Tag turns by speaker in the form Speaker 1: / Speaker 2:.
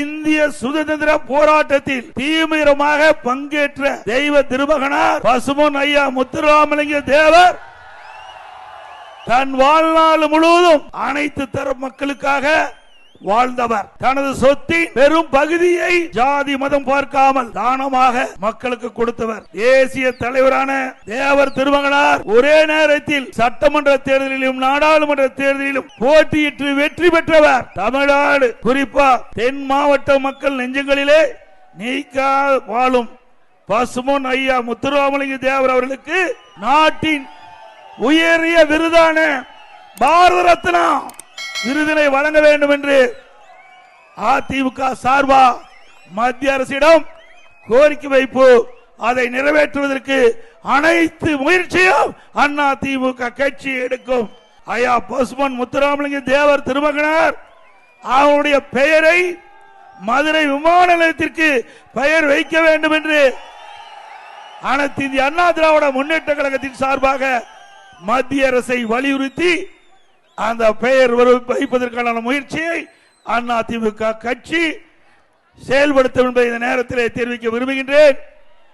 Speaker 1: இந்திய சுதந்திர போராட்டத்தில் தீவிரமாக பங்கேற்ற தெய்வ திருமகனார் பசும்பொன் ஐயா முத்துராமலிங்க தேவர் தன் வாழ்நாள் முழுவதும் அனைத்து தரப்பு மக்களுக்காக வாழ்ந்தவர். தனது சொத்தின் பெரும் பகுதியை ஜாதி மதம் பார்க்காமல் தானமாக மக்களுக்கு கொடுத்தவர். தேசிய தலைவரான தேவர் திருமகனார் ஒரே நேரத்தில் சட்டமன்ற தேர்தலிலும் நாடாளுமன்ற தேர்தலிலும் போட்டியிட்டு வெற்றி பெற்றவர். தமிழ்நாடு குறிப்பா தென் மாவட்ட மக்கள் நெஞ்சங்களிலே நீக்கா வாழும் பசும்பொன் ஐயா முத்துராமலிங்க தேவர் அவர்களுக்கு நாட்டின் உயரிய விருதான பாரத ரத்னா விருதினை வழங்க வேண்டும் என்று அதிமுக சார்பா மத்திய அரசிடம் கோரிக்கை வைப்பு. அதை நிறைவேற்றுவதற்கு அனைத்து முயற்சியும் அதிமுக கட்சி எடுக்கும். ஐயா பசும்பொன் முத்துராமலிங்க தேவர் திருமகனார் அவருடைய பெயரை மதுரை விமான நிலையத்திற்கு பெயர் வைக்க வேண்டும் என்று அனைத்து இந்திய அண்ணா திராவிட முன்னேற்ற கழகத்தின் சார்பாக மத்திய அரசை வலியுறுத்தி அந்த பெயர் வைப்பதற்கான முயற்சியை அதிமுக கட்சி செயல்படுத்தும் என்பதை இந்த நேரத்தில் தெரிவிக்க விரும்புகின்றேன்.